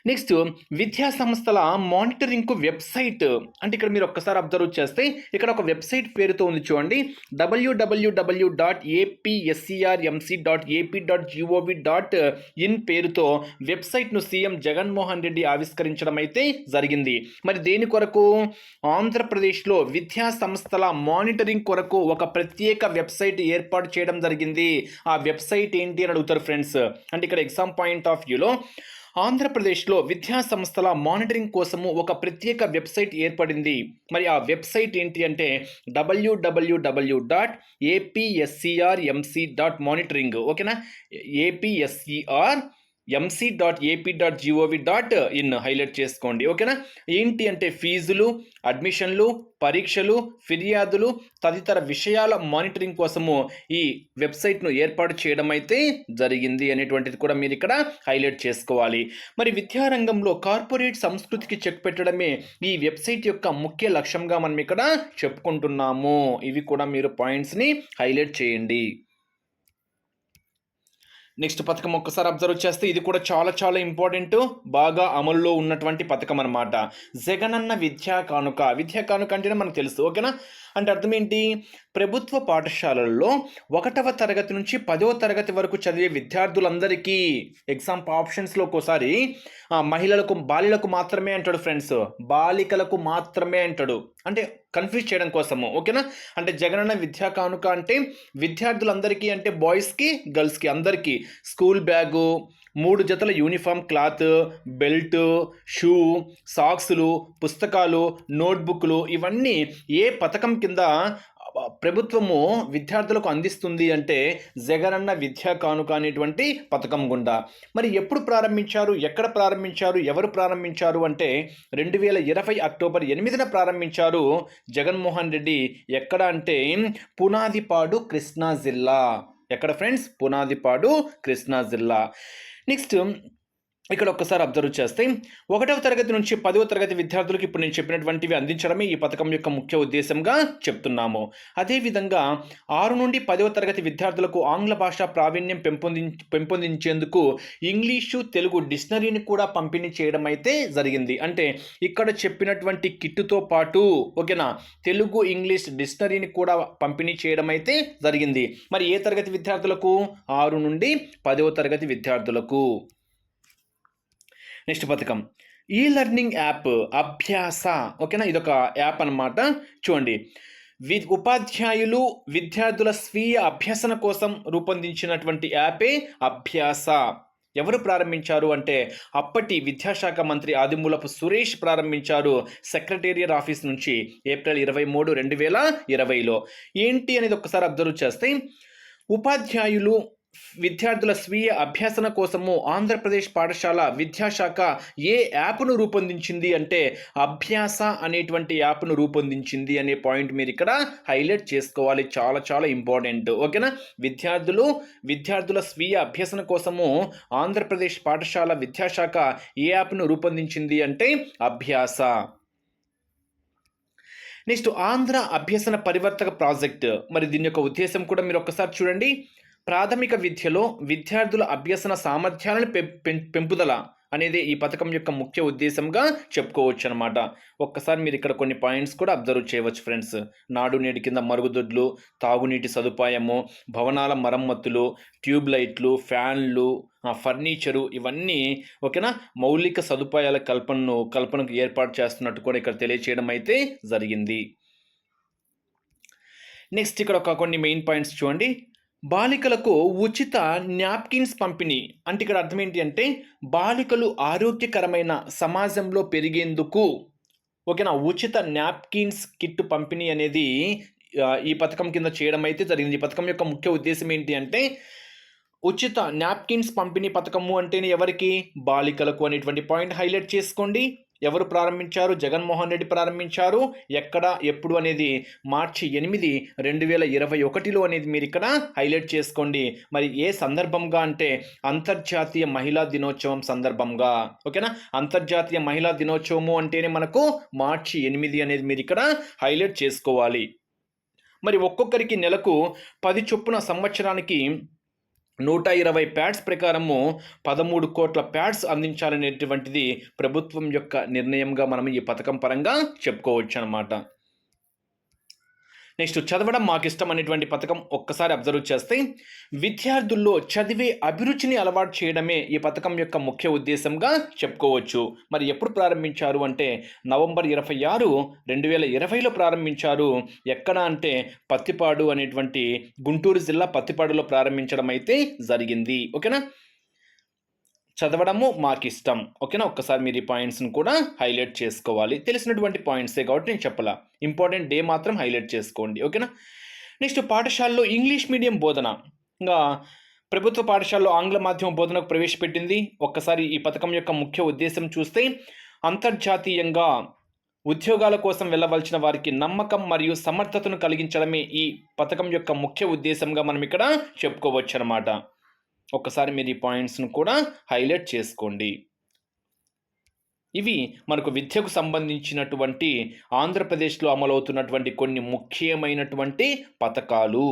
నెక్స్ట్ విద్యా సంస్థల మానిటరింగ్కు వెబ్సైట్. అంటే ఇక్కడ మీరు ఒక్కసారి అబ్జర్వ్ చేస్తే ఇక్కడ ఒక వెబ్సైట్ పేరుతో ఉంది చూడండి, www.apscrmc.ap.gov.in పేరుతో వెబ్సైట్ను సీఎం జగన్మోహన్ రెడ్డి ఆవిష్కరించడం అయితే జరిగింది. మరి దేని కొరకు? ఆంధ్రప్రదేశ్లో విద్యా సంస్థల మానిటరింగ్ కొరకు ఒక ప్రత్యేక వెబ్సైట్ ఏర్పాటు చేయడం జరిగింది. ఆ వెబ్సైట్ ఏంటి అని అడుగుతారు ఫ్రెండ్స్. అంటే ఇక్కడ ఎగ్జామ్ పాయింట్ ఆఫ్ వ్యూలో ఆంధ్రప్రదేశ్లో విద్యా సంస్థల మానిటరింగ్ కోసము ఒక ప్రత్యేక వెబ్సైట్ ఏర్పడింది. మరి ఆ వెబ్సైట్ ఏంటి అంటే www.apscrmc.monitoring. ఓకేనా, apscrmc.ap.gov.in హైలైట్ చేసుకోండి. ఓకేనా, ఏంటి అంటే ఫీజులు, అడ్మిషన్లు, పరీక్షలు, ఫిర్యాదులు తదితర విషయాల మానిటరింగ్ కోసము ఈ వెబ్సైట్ను ఏర్పాటు చేయడం అయితే జరిగింది అనేటువంటిది కూడా మీరు ఇక్కడ హైలైట్ చేసుకోవాలి. మరి విద్యారంగంలో కార్పొరేట్ సంస్కృతికి చెక్ పెట్టడమే ఈ వెబ్సైట్ యొక్క ముఖ్య లక్ష్యంగా మనం ఇక్కడ చెప్పుకుంటున్నాము. ఇవి కూడా మీరు పాయింట్స్ని హైలైట్ చేయండి. నెక్స్ట్ పథకం ఒక్కసారి అబ్జర్వ్ చేస్తే ఇది కూడా చాలా ఇంపార్టెంట్, బాగా అమల్లో ఉన్నటువంటి పథకం అనమాట. జగనన్న విద్యా కానుక. విద్యా కానుక అంటేనే మనకు తెలుసు. ఓకేనా, అంటే అర్థం ఏంటి? ప్రభుత్వ పాఠశాలల్లో 1వ తరగతి నుంచి 10వ తరగతి వరకు చదివే విద్యార్థులందరికీ ఎగ్జామ్ ఆప్షన్స్లో ఒక్కోసారి మహిళలకు బాలికలకు మాత్రమే అంటాడు ఫ్రెండ్స్, బాలికలకు మాత్రమే అంటాడు, అంటే కన్ఫ్యూజ్ చేయడం కోసము. ఓకేనా, అంటే జగనన్న విద్యా కానుక అంటే విద్యార్థులందరికీ, అంటే బాయ్స్కి గర్ల్స్కి అందరికీ స్కూల్ బ్యాగు, 3 జతల యూనిఫామ్ క్లాత్, బెల్ట్, షూ, సాక్సులు, పుస్తకాలు, నోట్బుక్లు ఇవన్నీ ఏ పథకం కింద ప్రభుత్వము విద్యార్థులకు అందిస్తుంది అంటే జగనన్న విద్యా కానుక అనేటువంటి పథకం గుండా. మరి ఎప్పుడు ప్రారంభించారు, ఎక్కడ ప్రారంభించారు, ఎవరు ప్రారంభించారు అంటే 2020 అక్టోబర్ 8న ప్రారంభించారు జగన్మోహన్ రెడ్డి. ఎక్కడ అంటే పునాదిపాడు, కృష్ణా జిల్లా. ఎక్కడ ఫ్రెండ్స్? పునాదిపాడు, కృష్ణా జిల్లా. నెక్స్ట్ ఇక్కడ ఒక్కసారి అబ్జర్వ్ చేస్తే 1వ తరగతి నుంచి 10వ తరగతి విద్యార్థులకు ఇప్పుడు నేను చెప్పినటువంటివి అందించడమే ఈ పథకం యొక్క ముఖ్య ఉద్దేశంగా చెప్తున్నాము. అదేవిధంగా 6 నుండి 10వ తరగతి విద్యార్థులకు ఆంగ్ల భాష ప్రావీణ్యం పెంపొందించేందుకు ఇంగ్లీషు, తెలుగు డిక్షనరీని కూడా పంపిణీ చేయడం అయితే జరిగింది. అంటే ఇక్కడ చెప్పినటువంటి కిట్టుతో పాటు ఓకేనా తెలుగు, ఇంగ్లీష్ డిక్షనరీని కూడా పంపిణీ చేయడం అయితే జరిగింది. మరి ఏ తరగతి విద్యార్థులకు? 6 నుండి 10వ తరగతి విద్యార్థులకు. నెక్స్ట్ పథకం ఈ లెర్నింగ్ యాప్ అభ్యాస. ఓకేనా, ఇదొక యాప్ అనమాట. చూడండి, ఉపాధ్యాయులు విద్యార్థుల స్వీయ అభ్యసన కోసం రూపొందించినటువంటి యాపే అభ్యాస. ఎవరు ప్రారంభించారు అంటే అప్పటి విద్యాశాఖ మంత్రి ఆదిమూలపు సురేష్ ప్రారంభించారు సెక్రటేరియట్ ఆఫీస్ నుంచి ఏప్రిల్ 23, 2020లో. ఏంటి అనేది ఒకసారి అబ్జర్వ్ చేస్తే ఉపాధ్యాయులు విద్యార్థుల స్వీయ అభ్యసన కోసము ఆంధ్రప్రదేశ్ పాఠశాల విద్యాశాఖ ఏ యాప్ను రూపొందించింది అంటే అభ్యాస అనేటువంటి యాప్ను రూపొందించింది అనే పాయింట్ మీరు ఇక్కడ హైలైట్ చేసుకోవాలి. చాలా చాలా ఇంపార్టెంట్. ఓకేనా? విద్యార్థుల స్వీయ అభ్యసన కోసము ఆంధ్రప్రదేశ్ పాఠశాల విద్యాశాఖ ఏ యాప్ను రూపొందించింది అంటే అభ్యాస. నెక్స్ట్ ఆంధ్ర అభ్యసన పరివర్తక ప్రాజెక్ట్. మరి దీని యొక్క ఉద్దేశం కూడా మీరు ఒక్కసారి చూడండి. ప్రాథమిక విద్యలో విద్యార్థుల అభ్యసన సామర్థ్యాలను పెంపుదల అనేది ఈ పథకం యొక్క ముఖ్య ఉద్దేశంగా చెప్పుకోవచ్చు అనమాట. ఒక్కసారి మీరు ఇక్కడ కొన్ని పాయింట్స్ కూడా అబ్జర్వ్ చేయవచ్చు ఫ్రెండ్స్. నాడు నేటి కింద మరుగుదొడ్లు, తాగునీటి సదుపాయము, భవనాల మరమ్మతులు, ట్యూబ్ లైట్లు, ఫ్యాన్లు, ఫర్నిచరు, ఇవన్నీ ఓకేనా మౌలిక సదుపాయాల కల్పనకు ఏర్పాటు చేస్తున్నట్టు కూడా ఇక్కడ తెలియచేయడం అయితే జరిగింది. నెక్స్ట్ ఇక్కడ కొన్ని మెయిన్ పాయింట్స్ చూడండి. బాలికలకు ఉచిత న్యాప్కిన్స్ పంపిణీ. అంటే ఇక్కడ అర్థం ఏంటి అంటే బాలికలు ఆరోగ్యకరమైన సమాజంలో పెరిగేందుకు ఓకేనా ఉచిత న్యాప్కిన్స్ కిట్ పంపిణీ అనేది ఈ పథకం కింద చేయడం అయితే జరిగింది. ఈ పథకం యొక్క ముఖ్య ఉద్దేశం ఏంటి అంటే ఉచిత న్యాప్కిన్స్ పంపిణీ పథకము అంటేనే ఎవరికి? బాలికలకు అనేటువంటి పాయింట్ హైలైట్ చేసుకోండి. ఎవరు ప్రారంభించారు? జగన్మోహన్ రెడ్డి ప్రారంభించారు. ఎక్కడ, ఎప్పుడు అనేది మార్చి 8, 2021లో అనేది మీరు ఇక్కడ హైలైట్ చేసుకోండి. మరి ఏ సందర్భంగా అంటే అంతర్జాతీయ మహిళా దినోత్సవం సందర్భంగా. ఓకేనా? అంతర్జాతీయ మహిళా దినోత్సవము అంటేనే మనకు మార్చి 8 అనేది మీరు ఇక్కడ హైలైట్ చేసుకోవాలి. మరి ఒక్కొక్కరికి నెలకు 10 చొప్పున సంవత్సరానికి 120 ప్యాడ్స్ ప్రకారము 13 కోట్ల ప్యాడ్స్ అందించాలనేటువంటిది ప్రభుత్వం యొక్క నిర్ణయంగా మనం ఈ పథకం పరంగా చెప్పుకోవచ్చు అన్నమాట. నెక్స్ట్ చదవడం మాకు ఇష్టం అనేటువంటి పథకం ఒక్కసారి అబ్జర్వ్ చేస్తే విద్యార్థుల్లో చదివే అభిరుచిని అలవాటు చేయడమే ఈ పథకం యొక్క ముఖ్య ఉద్దేశంగా చెప్పుకోవచ్చు. మరి ఎప్పుడు ప్రారంభించారు అంటే నవంబర్ 26, 2020లో ప్రారంభించారు. ఎక్కడ అంటే పత్తిపాడు అనేటువంటి గుంటూరు జిల్లా పత్తిపాడులో ప్రారంభించడం అయితే జరిగింది. ఓకేనా? చదవడము మాకు ఇష్టం. ఓకేనా? ఒక్కసారి మీరు ఈ పాయింట్స్ని కూడా హైలైట్ చేసుకోవాలి. తెలిసినటువంటి పాయింట్సే కాబట్టి నేను చెప్పలా. ఇంపార్టెంట్ డే మాత్రం హైలైట్ చేసుకోండి. ఓకేనా? నెక్స్ట్ పాఠశాలలో ఇంగ్లీష్ మీడియం బోధన. ఇంకా ప్రభుత్వ పాఠశాలలో ఆంగ్ల మాధ్యమ బోధనకు ప్రవేశపెట్టింది. ఒక్కసారి ఈ పథకం యొక్క ముఖ్య ఉద్దేశం చూస్తే అంతర్జాతీయంగా ఉద్యోగాల కోసం వెళ్ళవలసిన వారికి నమ్మకం మరియు సమర్థతను కలిగించడమే ఈ పథకం యొక్క ముఖ్య ఉద్దేశంగా మనం ఇక్కడ చెప్పుకోవచ్చు అన్నమాట. ఒక్కసారి మీరు ఈ పాయింట్స్ను కూడా హైలైట్ చేసుకోండి. ఇవి మనకు విద్యకు సంబంధించినటువంటి ఆంధ్రప్రదేశ్లో అమలవుతున్నటువంటి కొన్ని ముఖ్యమైనటువంటి పథకాలు.